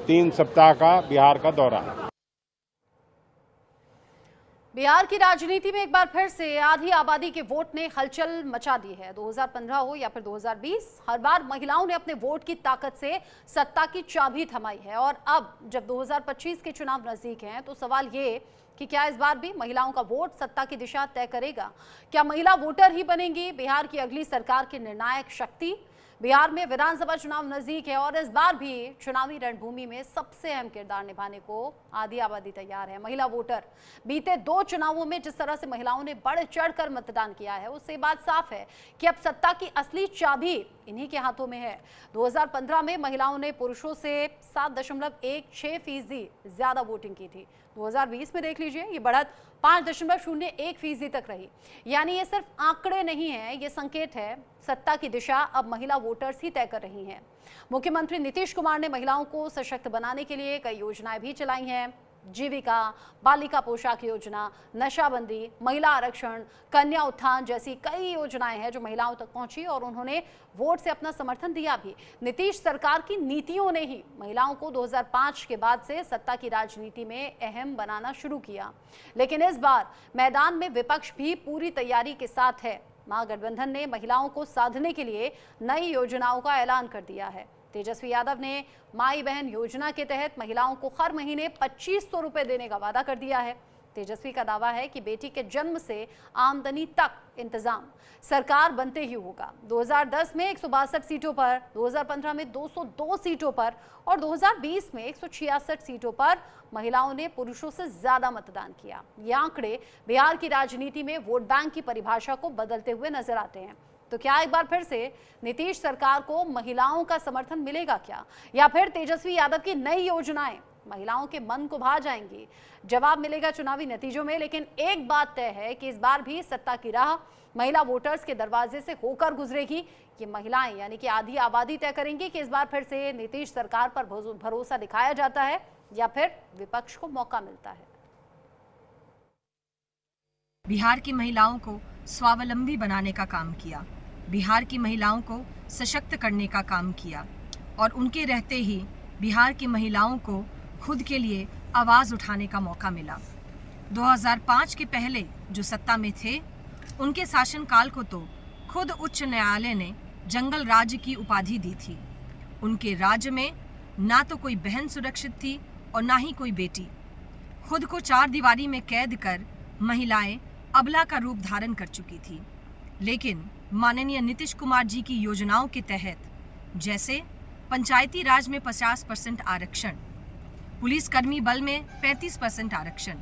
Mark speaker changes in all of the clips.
Speaker 1: 3 सप्ताह का बिहार का दौरा है।
Speaker 2: बिहार की राजनीति में एक बार फिर से आधी आबादी के वोट ने हलचल मचा दी है। 2015 हो या फिर 2020, हर बार महिलाओं ने अपने वोट की ताकत से सत्ता की चाबी थमाई है। और अब जब 2025 के चुनाव नजदीक हैं तो सवाल ये कि क्या इस बार भी महिलाओं का वोट सत्ता की दिशा तय करेगा? क्या महिला वोटर ही बनेंगी बिहार की अगली सरकार की निर्णायक शक्ति? बिहार में विधानसभा चुनाव नजदीक है और इस बार भी चुनावी रणभूमि में सबसे अहम किरदार निभाने को आधी आबादी तैयार है, महिला वोटर। बीते 2 चुनावों में जिस तरह से महिलाओं ने बढ़ चढ़कर मतदान किया है, उससे बात साफ है कि अब सत्ता की असली चाबी इन्हीं के हाथों में है। 2015 में महिलाओं ने पुरुषों से 7.16% ज्यादा वोटिंग की थी। 2020 में देख लीजिए, ये बढ़त 5.01% तक रही। यानी ये सिर्फ आंकड़े नहीं है, ये संकेत है सत्ता की दिशा अब महिला वोटर्स ही तय कर रही हैं। मुख्यमंत्री नीतीश कुमार ने महिलाओं को सशक्त बनाने के लिए कई योजनाएं भी चलाई हैं। जीविका, बालिका पोशाक योजना, नशाबंदी, महिला आरक्षण, कन्या उत्थान जैसी कई योजनाएं हैं जो महिलाओं तक पहुंची और उन्होंने वोट से अपना समर्थन दिया भी। नीतीश सरकार की नीतियों ने ही महिलाओं को 2005 के बाद से सत्ता की राजनीति में अहम बनाना शुरू किया। लेकिन इस बार मैदान में विपक्ष भी पूरी तैयारी के साथ है। महागठबंधन ने महिलाओं को साधने के लिए नई योजनाओं का ऐलान कर दिया है। तेजस्वी यादव ने माई बहन योजना के तहत महिलाओं को हर महीने 2500 रुपए देने का वादा कर दिया है। तेजस्वी का दावा है कि बेटी के जन्म से आमदनी तक इंतजाम सरकार बनते ही होगा। 2010 में 162 सीटों पर, 2015 में 202 सीटों पर और 2020 में 166 सीटों पर महिलाओं ने पुरुषों से ज्यादा मतदान किया। ये आंकड़े बिहार की राजनीति में वोट बैंक की परिभाषा को बदलते हुए नजर आते हैं। तो क्या एक बार फिर से नीतीश सरकार को महिलाओं का समर्थन मिलेगा क्या, या फिर तेजस्वी यादव की नई योजनाएं महिलाओं के मन को भा जाएंगी? जवाब मिलेगा चुनावी नतीजों में। लेकिन एक बात तय है कि इस बार भी सत्ता की राह महिला वोटर्स के दरवाजे से होकर गुजरेगी। ये महिलाएं यानी कि आधी आबादी तय करेंगी कि इस बार फिर से नीतीश सरकार पर भरोसा दिखाया जाता है या फिर विपक्ष को मौका मिलता है।
Speaker 3: बिहार की महिलाओं को स्वावलंबी बनाने का काम किया, बिहार की महिलाओं को सशक्त करने का काम किया और उनके रहते ही बिहार की महिलाओं को खुद के लिए आवाज उठाने का मौका मिला। 2005 के पहले जो सत्ता में थे, उनके शासनकाल को तो खुद उच्च न्यायालय ने जंगल राज्य की उपाधि दी थी। उनके राज्य में ना तो कोई बहन सुरक्षित थी और ना ही कोई बेटी। खुद को 4 दीवारी में कैद कर महिलाएं अबला का रूप धारण कर चुकी थी। लेकिन माननीय नीतीश कुमार जी की योजनाओं के तहत, जैसे पंचायती राज में 50% आरक्षण, पुलिसकर्मी बल में 35% आरक्षण,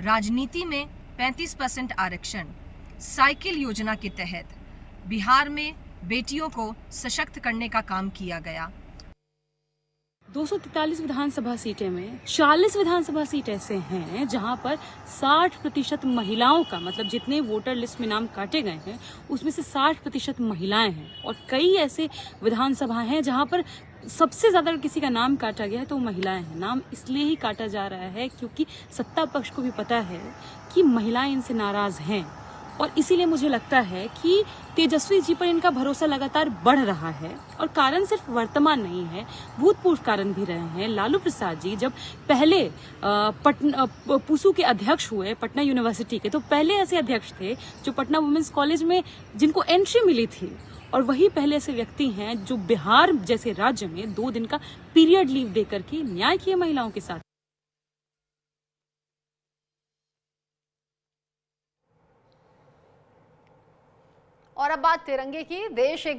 Speaker 3: राजनीति में 35% आरक्षण, साइकिल योजना के तहत बिहार में बेटियों को सशक्त करने का काम किया गया।
Speaker 4: 243 विधानसभा सीटें में 40 विधानसभा सीट ऐसे हैं जहां पर 60% महिलाओं का, मतलब जितने वोटर लिस्ट में नाम काटे गए हैं उसमें से 60% महिलाएं हैं। और कई ऐसे विधानसभा हैं जहां पर सबसे ज्यादा किसी का नाम काटा गया है तो महिलाएं हैं। नाम इसलिए ही काटा जा रहा है क्योंकि सत्ता पक्ष को भी पता है कि महिलाएं इनसे नाराज हैं और इसीलिए मुझे लगता है कि तेजस्वी जी पर इनका भरोसा लगातार बढ़ रहा है। और कारण सिर्फ वर्तमान नहीं है, भूतपूर्व कारण भी रहे हैं। लालू प्रसाद जी जब पहले पुसू के अध्यक्ष हुए पटना यूनिवर्सिटी के, तो पहले ऐसे अध्यक्ष थे जो पटना वुमेन्स कॉलेज में जिनको एंट्री मिली थी, और वही पहले ऐसे व्यक्ति हैं जो बिहार जैसे राज्य में 2 दिन का पीरियड लीव देकर के न्याय किए महिलाओं के साथ।
Speaker 2: और अब बात तिरंगे की। देश एक बार